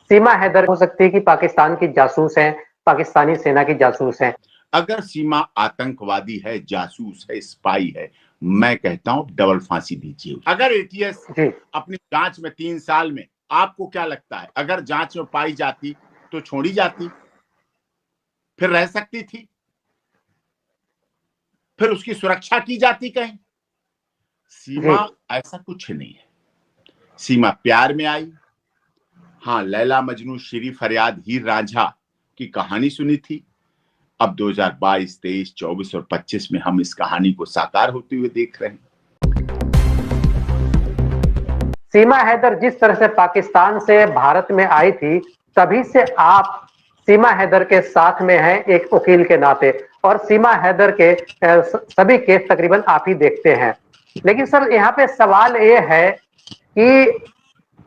सीमा हैदर हो सकती है कि पाकिस्तान की जासूस हैं, पाकिस्तानी सेना की जासूस हैं। अगर सीमा आतंकवादी है, जासूस है, स्पाई है, मैं कहता हूं डबल फांसी दीजिए। अगर एटीएस अपनी जांच में 3 साल में, आपको क्या लगता है अगर जांच में पाई जाती तो छोड़ी जाती, फिर रह सकती थी, फिर उसकी सुरक्षा की जाती कहीं? सीमा ऐसा कुछ नहीं है। सीमा प्यार में आई। हाँ, लैला मजनू, श्री फरियाद, हीर रांझा की कहानी सुनी थी। अब 2022, 23, 24 और 25 में हम इस कहानी को साकार होते हुए देख रहे हैं। सीमा हैदर जिस तरह से पाकिस्तान से भारत में आई थी, तभी से आप सीमा हैदर के साथ में हैं एक वकील के नाते, और सीमा हैदर के सभी केस तकरीबन आप ही देखते हैं। लेकिन सर, यहाँ पे सवाल ये है कि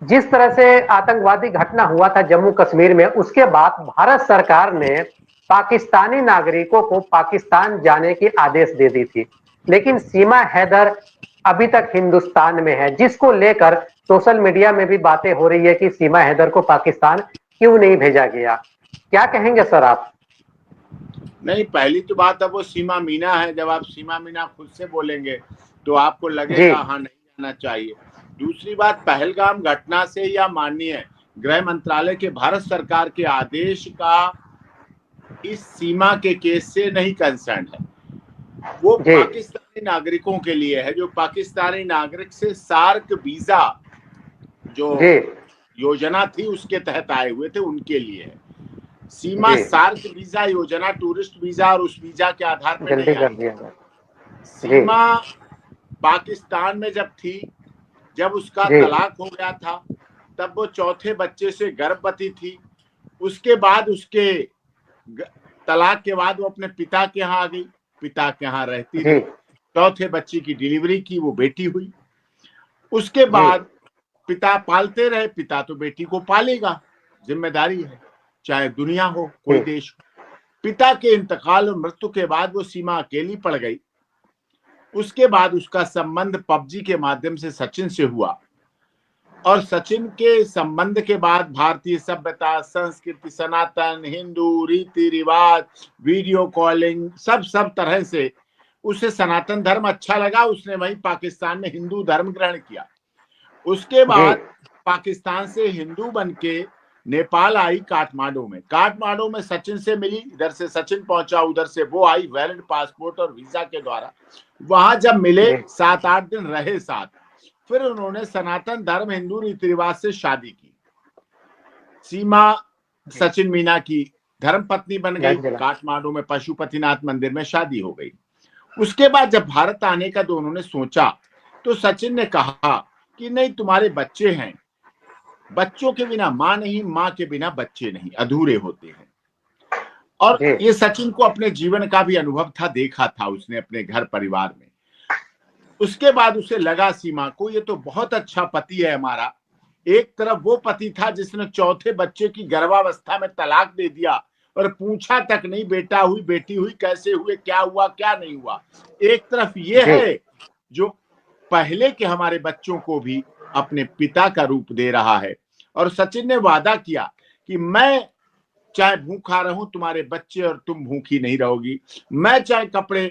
जिस तरह से आतंकवादी घटना हुआ था जम्मू कश्मीर में, उसके बाद भारत सरकार ने पाकिस्तानी नागरिकों को पाकिस्तान जाने की आदेश दे दी थी, लेकिन सीमा हैदर अभी तक हिंदुस्तान में है, जिसको लेकर सोशल मीडिया में भी बातें हो रही है कि सीमा हैदर को पाकिस्तान क्यों नहीं भेजा गया। क्या कहेंगे सर आप? नहीं, पहली तो बात अब वो सीमा मीना है। जब आप सीमा मीना खुद से बोलेंगे तो आपको लगेगा हाँ नहीं जाना चाहिए। दूसरी बात, पहलगाम घटना से या माननीय गृह मंत्रालय के भारत सरकार के आदेश का इस सीमा के केस से नहीं कंसर्न है। वो पाकिस्तानी नागरिकों के लिए है, जो पाकिस्तानी नागरिक से सार्क वीजा जो योजना थी उसके तहत आए हुए थे, उनके लिए है। सीमा सार्क वीजा योजना, टूरिस्ट वीजा और उस वीजा के आधार पर नहीं आई। सीमा पाकिस्तान में जब थी, जब उसका तलाक हो गया था, तब वो चौथे बच्चे से गर्भवती थी। उसके बाद उसके तलाक के बाद वो अपने पिता के यहाँ आ गई, पिता के यहाँ रहती रही, चौथे बच्चे की डिलीवरी की, वो बेटी हुई। उसके बाद पिता पालते रहे, पिता तो बेटी को पालेगा, जिम्मेदारी है, चाहे दुनिया हो कोई देश हो। पिता के इंतकाल और मृत्यु के बाद वो सीमा अकेली पड़ गई। उसके बाद उसका संबंध पबजी के माध्यम से सचिन से हुआ, और सचिन के संबंध के बाद भारतीय सभ्यता, संस्कृति, सनातन, हिंदू रीति रिवाज, वीडियो कॉलिंग, सब तरह से उसे सनातन धर्म अच्छा लगा। उसने वहीं पाकिस्तान में हिंदू धर्म ग्रहण किया। उसके बाद पाकिस्तान से हिंदू बन के नेपाल आई, काठमांडू में सचिन से मिली। इधर से सचिन पहुंचा, उधर से वो आई वैलिड पासपोर्ट और वीजा के द्वारा। वहां जब मिले, 7-8 दिन रहे साथ, फिर उन्होंने सनातन धर्म, हिंदू रीति रिवाज से शादी की। सीमा सचिन मीना की धर्म पत्नी बन गई। काठमांडू में पशुपतिनाथ मंदिर में शादी हो गई। उसके बाद जब भारत आने का तो उन्होंने सोचा, तो सचिन ने कहा कि नहीं, तुम्हारे बच्चे हैं, बच्चों के बिना माँ नहीं, माँ के बिना बच्चे नहीं, अधूरे होते हैं। और ये सचिन को अपने जीवन का भी अनुभव था, देखा था उसने अपने घर परिवार में। उसके बाद उसे लगा सीमा को, ये तो बहुत अच्छा पति है हमारा। एक तरफ वो पति था जिसने चौथे बच्चे की गर्भावस्था में तलाक दे दिया और पूछा तक नहीं, बेटा हुई, बेटी हुई, कैसे हुए, क्या हुआ, क्या नहीं हुआ। एक तरफ ये है जो पहले के हमारे बच्चों को भी अपने पिता का रूप दे रहा है। और सचिन ने वादा किया कि मैं चाहे भूखा रहूं, तुम्हारे बच्चे और तुम भूखी नहीं रहोगी। मैं चाहे कपड़े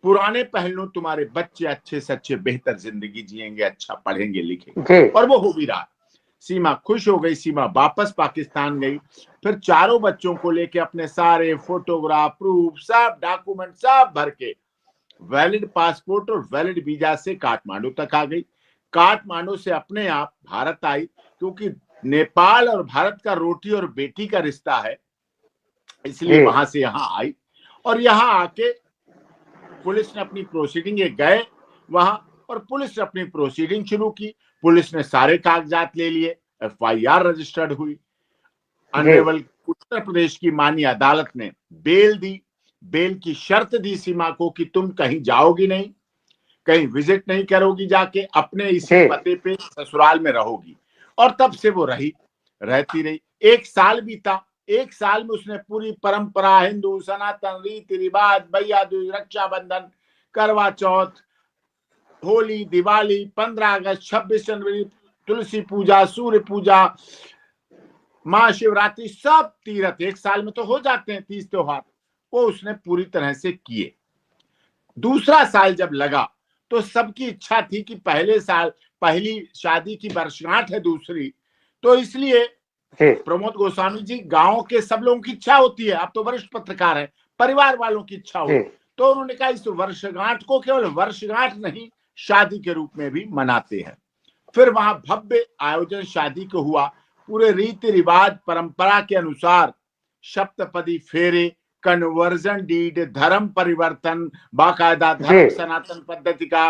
पुराने पहन लूं, तुम्हारे बच्चे अच्छे से अच्छे बेहतर जिंदगी जिएंगे, अच्छा पढ़ेंगे लिखेंगे। और वो हो भी रहा। सीमा खुश हो गई। सीमा वापस पाकिस्तान गई। फिर चारों बच्चों को लेके अपने सारे फोटोग्राफ, प्रूफ, सब डॉक्यूमेंट सब भर के वैलिड पासपोर्ट और वैलिड वीजा से काठमांडू तक आ गई। काठमांडू से अपने आप भारत आई, क्योंकि नेपाल और भारत का रोटी और बेटी का रिश्ता है, इसलिए वहां से यहाँ आई। और यहाँ आके पुलिस ने अपनी प्रोसीडिंग, गए वहां और पुलिस ने अपनी प्रोसीडिंग शुरू की। पुलिस ने सारे कागजात ले लिए, एफआईआर रजिस्टर्ड हुई। ऑनरेबल उत्तर प्रदेश की माननीय अदालत ने बेल दी। बेल की शर्त दी सीमा को कि तुम कहीं जाओगी नहीं, कहीं विजिट नहीं करोगी, जाके अपने इसी पते पे ससुराल में रहोगी। और तब से वो रहती रही। 1 साल बीता। 1 साल में उसने पूरी परंपरा, हिंदू सनातन रीति रिवाज, भैया दूज, रक्षाबंधन, करवा चौथ, होली, दिवाली, 15 अगस्त, 26 जनवरी, तुलसी पूजा, सूर्य पूजा, महाशिवरात्रि, सब तीर्थ एक साल में तो हो जाते हैं 30 त्योहार, वो उसने पूरी तरह से किए। दूसरा साल जब लगा तो सबकी इच्छा थी कि पहले साल पहली शादी की वर्षगांठ है दूसरी, तो इसलिए प्रमोद गोस्वामी जी, गांव के सब लोगों की इच्छा होती है, आप तो वरिष्ठ पत्रकार हैं, परिवार वालों की इच्छा हो, तो उन्होंने कहा इस वर्षगांठ को केवल वर्षगांठ नहीं, शादी के रूप में भी मनाते हैं। फिर वहां भव्य आयोजन शादी को हुआ, पूरे रीति रिवाज परंपरा के अनुसार, सप्तपदी फेरे, कन्वर्जन डीड, धर्म परिवर्तन, बाकायदा धर्म सनातन पद्धति का,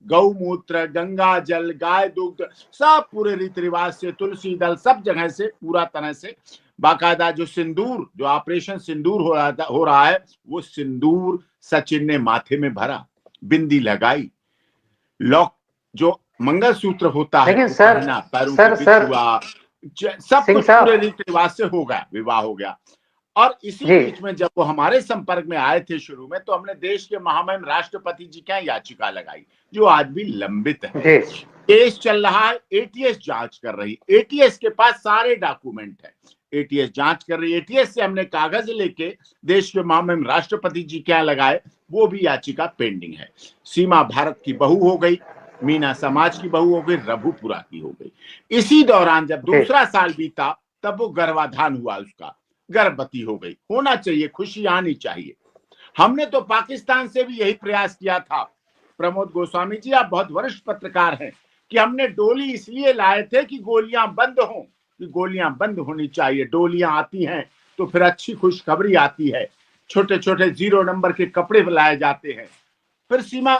गौमूत्र, गंगा जल, गाय दुग्ध, सब पूरे रीति रिवाज से, तुलसी दल, सब जगह से पूरा तरह से बाकायदा। जो सिंदूर, जो ऑपरेशन सिंदूर हो रहा है, वो सिंदूर सचिन ने माथे में भरा, बिंदी लगाई, लॉक जो मंगलसूत्र होता है वो पहना, पैरों के बिछुआ, सब कुछ पूरे रीति रिवाज से हो गया, विवाह हो गया। और इसी बीच में जब वो हमारे संपर्क में आए थे शुरू में, तो हमने देश के महामहिम राष्ट्रपति जी की याचिका लगाई, जो आज भी लंबित है। केस चल रहा है, एटीएस जांच कर रही, एटीएस के पास सारे डॉक्यूमेंट है, एटीएस जांच कर रही। एटीएस से हमने कागज लेके देश के महामहिम राष्ट्रपति जी क्या लगाए, वो भी याचिका पेंडिंग है। सीमा भारत की बहू हो गई, मीना समाज की बहू हो गई, रघुपुरा की हो गई। इसी दौरान जब दूसरा साल बीता, तब वो गर्भाधान हुआ, उसका गर्भवती हो गई। होना चाहिए, खुशी आनी चाहिए। हमने तो पाकिस्तान से भी यही प्रयास किया था। प्रमोद गोस्वामी जी, आप बहुत वरिष्ठ पत्रकार हैं, कि हमने डोली इसलिए लाए थे कि गोलियां बंद हों, कि गोलियां बंद होनी चाहिए। डोलियां आती हैं तो फिर अच्छी खुशखबरी आती है, छोटे छोटे 0 नंबर के कपड़े लाए जाते हैं। फिर सीमा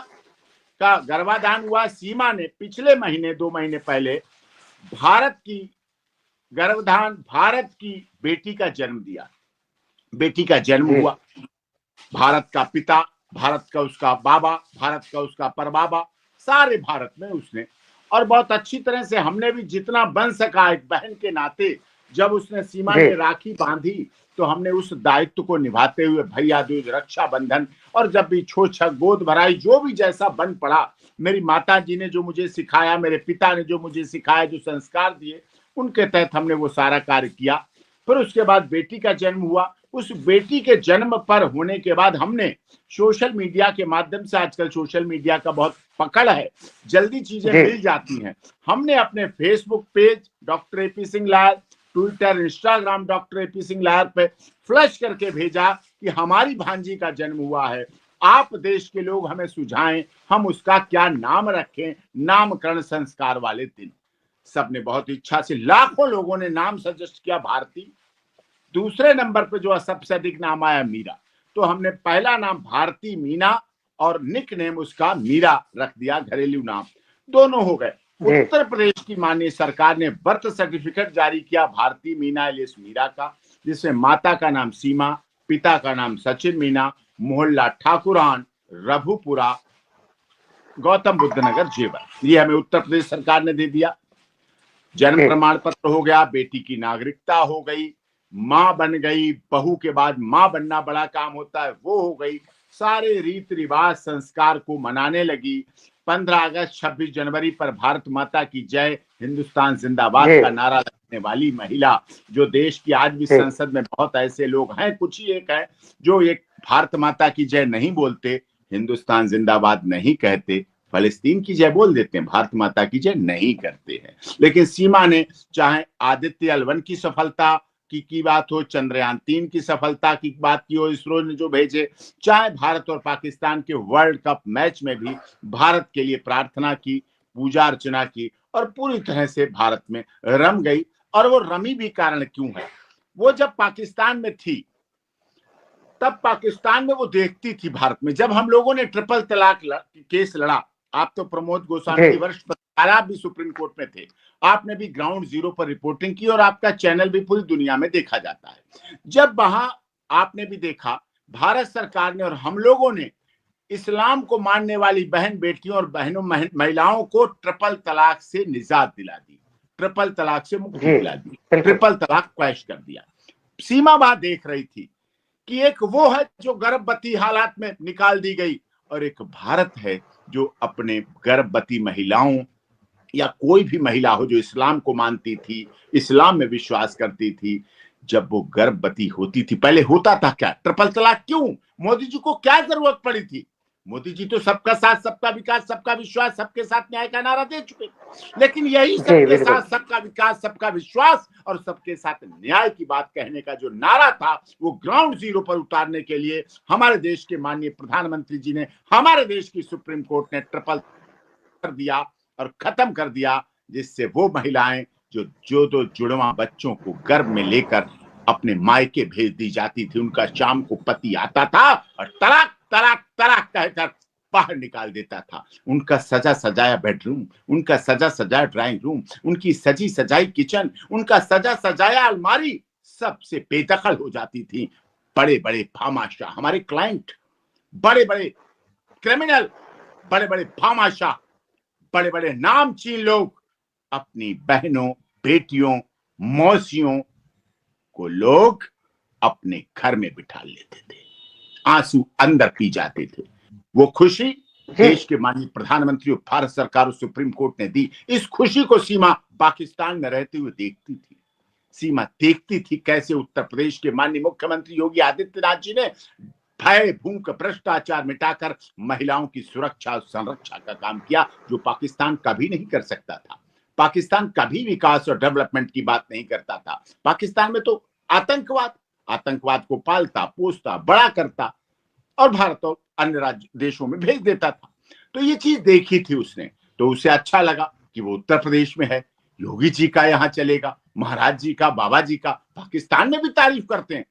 का गर्भाधान हुआ। सीमा ने पिछले महीने 2 महीने पहले भारत की गर्भधान, भारत की बेटी का जन्म दिया। बेटी का जन्म हुआ, भारत का पिता, भारत का उसका बाबा, भारत का उसका परबाबा, सारे भारत में उसने, और बहुत अच्छी तरह से हमने भी जितना बन सका एक बहन के नाते, जब उसने सीमा ने राखी बांधी तो हमने उस दायित्व को निभाते हुए भैया दूज, रक्षाबंधन, और जब भी छोछक, गोद भराई, जो भी जैसा बन पड़ा, मेरी माता जी ने जो मुझे सिखाया, मेरे पिता ने जो मुझे सिखाया, जो संस्कार दिए, उनके तहत हमने वो सारा कार्य किया। फिर उसके बाद बेटी का जन्म हुआ। उस बेटी के जन्म पर होने के बाद हमने सोशल मीडिया के माध्यम से, आजकल सोशल मीडिया का बहुत पकड़ है, जल्दी चीजें मिल जाती हैं, हमने अपने Facebook page doctor AP Singh lawyer, Twitter, Instagram doctor AP Singh lawyer पे फ्लैश करके भेजा कि हमारी भांजी का जन्म हुआ है, आप देश के लोग हमें सुझाएं, हम उसका क्या नाम रखें, नामकरण संस्कार वाले दिन। सबने बहुत इच्छा से, लाखों लोगों ने नाम सजेस्ट किया भारती। दूसरे नंबर पे जो सबसे अधिक नाम आया, मीरा। तो हमने पहला नाम भारती मीना और निक नेम उसका मीरा रख दिया, घरेलू नाम, दोनों हो गए। उत्तर प्रदेश की माननीय सरकार ने बर्थ सर्टिफिकेट जारी किया भारती मीना एलियस मीरा का, जिसमें माता का नाम सीमा, पिता का नाम सचिन मीना, मोहल्ला ठाकुरान, रघुपुरा, गौतम बुद्ध नगर, जेवर। ये हमें उत्तर प्रदेश सरकार ने दे दिया। जन्म प्रमाण पत्र हो गया, बेटी की नागरिकता हो गई, मां बन गई, बहू के बाद मां बनना बड़ा काम होता है, वो हो गई। सारे रीति रिवाज संस्कार को मनाने लगी। 15 अगस्त 26 जनवरी पर भारत माता की जय, हिंदुस्तान जिंदाबाद का नारा लगने वाली महिला, जो देश की आज भी संसद में बहुत ऐसे लोग हैं, कुछ ही एक है जो एक भारत माता की जय नहीं बोलते, हिंदुस्तान जिंदाबाद नहीं कहते, फलस्तीन की जय बोल देते हैं, भारत माता की जय नहीं करते हैं। लेकिन सीमा ने, चाहे आदित्य L1 की सफलता की बात हो, चंद्रयान 3 की सफलता की बात की हो, इसरो ने जो भेजे, चाहे भारत और पाकिस्तान के वर्ल्ड कप मैच में भी भारत के लिए प्रार्थना की, पूजा अर्चना की, और पूरी तरह से भारत में रम गई। और वो रमी भी कारण क्यों है, वो जब पाकिस्तान में थी, तब पाकिस्तान में वो देखती थी भारत में। जब हम लोगों ने ट्रिपल तलाक केस लड़ा, आप तो प्रमोद गोस्वामी की वरिष्ठ पत्रकार, आप भी सुप्रीम कोर्ट में थे, आपने भी ग्राउंड जीरो पर रिपोर्टिंग की, और आपका चैनल भी पूरी दुनिया में देखा जाता है। जब वहां आपने भी देखा, भारत सरकार ने और हम लोगों ने इस्लाम को मानने वाली बहन बेटियों और बहनों महिलाओं को ट्रिपल तलाक से निजात दिला दी, ट्रिपल तलाक से मुक्ति दिला दी, ट्रिपल तलाक क्रैश कर दिया। सीमा वहां देख रही थी कि एक वो है जो गर्भवती हालात में निकाल दी गई, और एक भारत है जो अपने गर्भवती महिलाओं या कोई भी महिला हो जो इस्लाम को मानती थी, इस्लाम में विश्वास करती थी, जब वो गर्भवती होती थी, पहले होता था क्या? ट्रिपल तलाक क्यों? मोदी जी को क्या जरूरत पड़ी थी? मोदी जी तो सबका साथ, सबका विकास, सबका विश्वास, सबके साथ न्याय का नारा दे चुके। लेकिन यही सबके साथ, सबका विकास, सबका विश्वास और सबके साथ न्याय की बात कहने का जो नारा था, वो ग्राउंड जीरो पर उतारने के लिए हमारे देश के माननीय प्रधानमंत्री जी ने, हमारे देश की सुप्रीम कोर्ट ने ट्रिपल कर दिया और खत्म कर दिया, जिससे वो महिलाएं जो तो जुड़वा बच्चों को गर्भ में लेकर अपने मायके भेज दी जाती थी, उनका शाम को पति आता था और तलाक तलाक तलाक कहकर बाहर निकाल देता था। उनका सजा सजाया बेडरूम, उनका सजा सजाया ड्राइंग रूम, उनकी सजी सजाई किचन, उनका सजा सजाया अलमारी सबसे बेदखल हो जाती थी। बड़े बड़े भामाशाह, हमारे क्लाइंट, बड़े बड़े क्रिमिनल, बड़े बड़े भामाशाह, बड़े बड़े नामचीन लोग अपनी बहनों, बेटियों, मौसियों को लोग अपने घर में बिठा लेते थे, आंसू अंदर पी जाते थे। वो खुशी देश के माननीय प्रधानमंत्री और भारत सरकार और सुप्रीम कोर्ट ने दी। इस खुशी को सीमा पाकिस्तान में रहते हुए देखती थी। सीमा देखती थी कैसे उत्तर प्रदेश के माननीय मुख्यमंत्री योगी आदित्यनाथ जी ने भय, भूख, भ्रष्टाचार मिटाकर महिलाओं की सुरक्षा और संरक्षा का काम किया, जो पाकिस्तान कभी नहीं कर सकता था। पाकिस्तान कभी विकास और डेवलपमेंट की बात नहीं करता था। पाकिस्तान में तो आतंकवाद को पालता, पोसता, बड़ा करता और भारत और अन्य राज्य देशों में भेज देता था। तो ये चीज देखी थी उसने, तो उसे अच्छा लगा कि वो उत्तर प्रदेश में है, योगी जी का यहाँ चलेगा, महाराज जी का, बाबा जी का। पाकिस्तान में भी तारीफ करते हैं।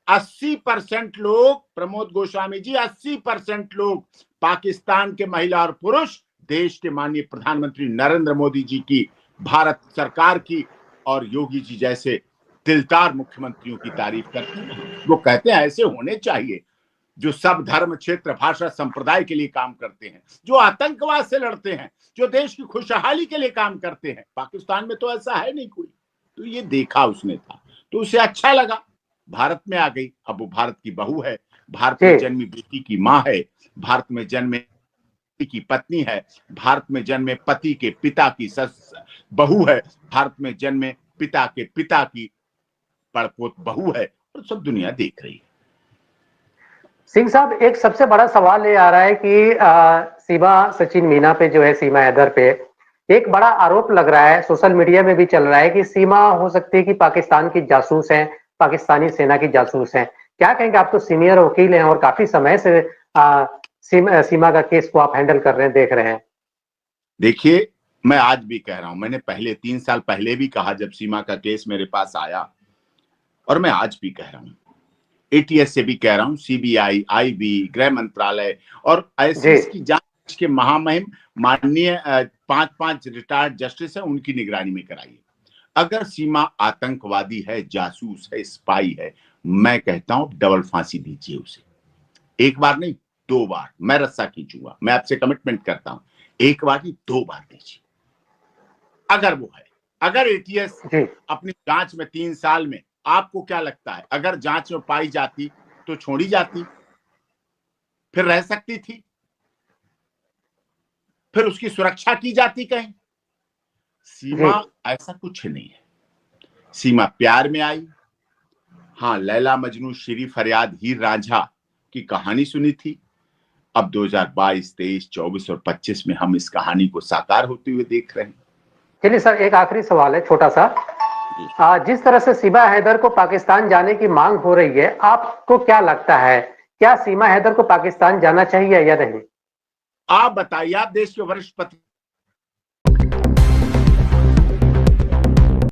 80% लोग, प्रमोद गोस्वामी जी, 80% लोग पाकिस्तान के महिला और पुरुष देश के माननीय प्रधानमंत्री नरेंद्र मोदी जी की, भारत सरकार की और योगी जी जैसे दिलदार मुख्यमंत्रियों की तारीफ करते हैं। वो कहते हैं ऐसे होने चाहिए, जो सब धर्म, क्षेत्र, भाषा, संप्रदाय के लिए काम करते हैं, जो आतंकवाद से लड़ते हैं, जो देश की खुशहाली के लिए काम करते हैं। पाकिस्तान में तो ऐसा है नहीं कोई। तो ये देखा उसने था, तो उसे अच्छा लगा, भारत में आ गई। अब वो भारत की बहू है, भारत में जन्मी बेटी की माँ है, भारत में जन्मे की पत्नी है, भारत में जन्मे पति के पिता की बहू है, भारत में जन्मे पिता के पिता की पड़पोत बहू है, और सब दुनिया देख रही है। सिंह साहब, एक सबसे बड़ा सवाल ये आ रहा है कि सीमा सचिन मीना पे जो है, सीमा हैदर पे एक बड़ा आरोप लग रहा है, सोशल मीडिया में भी चल रहा है कि सीमा हो सकती है कि पाकिस्तान की जासूस है, पाकिस्तानी सेना की जासूस है। क्या कहेंगे? आप तो सीनियर वकील हैं और काफी समय से सीमा का केस को आप हैंडल कर रहे हैं, देख रहे हैं। देखिए, मैं आज भी कह रहा हूं, मैंने पहले 3 साल पहले भी कहा जब सीमा का केस मेरे पास आया, और मैं आज भी कह रहा हूं, एटीएस से भी कह रहा हूं, सीबीआई, आईबी, गृह मंत्रालय और आईसीस की जांच के महामहिम माननीय 5 रिटायर्ड जस्टिस है, उनकी निगरानी में कराइए। अगर सीमा आतंकवादी है, जासूस है, स्पाई है, मैं कहता हूं डबल फांसी दीजिए उसे। एक बार नहीं, 2 बार। मैं रस्सा खींचूंगा, मैं आपसे कमिटमेंट करता हूं, 1 बार नहीं 2 बार दीजिए। अगर वो है, अगर एटीएस अपनी जांच में 3 साल में, आपको क्या लगता है अगर जांच में पाई जाती तो छोड़ी जाती? फिर रह सकती थी? फिर उसकी सुरक्षा की जाती कहीं? सीमा ऐसा कुछ नहीं है। सीमा प्यार में आई। हाँ, लैला मजनू, श्री फरियाद, हीर रांझा की कहानी सुनी थी। अब 2022, 23, 24 और 25 में हम इस कहानी को साकार होते हुए देख रहे हैं। चलिए सर, एक आखिरी सवाल है छोटा सा। जिस तरह से सीमा हैदर को पाकिस्तान जाने की मांग हो रही है, आपको क्या लगता है, क्या सीमा हैदर को पाकिस्तान जाना चाहिए या नहीं? आप बताइए, आप देश के वरिष्ठ